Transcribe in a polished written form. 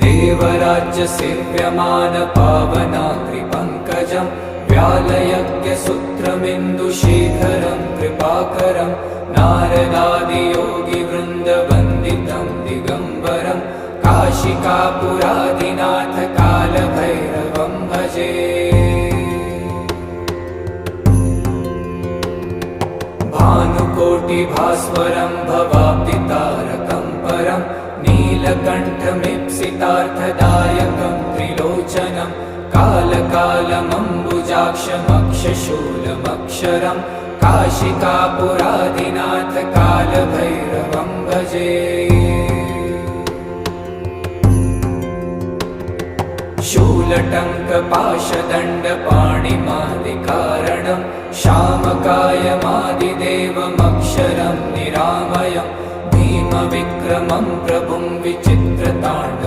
देवराज्यसेव्यमानपावनाग्रिपङ्कजं व्यालयज्ञसूत्रमिन्दुशेखरं कृपाकरं नारदादियोगिवृन्दवन्दितं दिगम्बरं काशिकापुरादिनाथ कालभैरवं भजे। भानुकोटिभास्वरं भवाब्दितारकं परं नीलकण्ठमीप्सितार्थदायकं त्रिलोचनं कालकालमम्बुजाक्षमक्षशूलमक्षरं काशिकापुरादिनाथ कालभैरवं भजे। शूलटङ्कपाशदण्डपाणिमादिकारणं श्यामकायमादिदेवमक्षरं निरामयं भीमविक्रमं प्रभुं विचित्रताण्डवं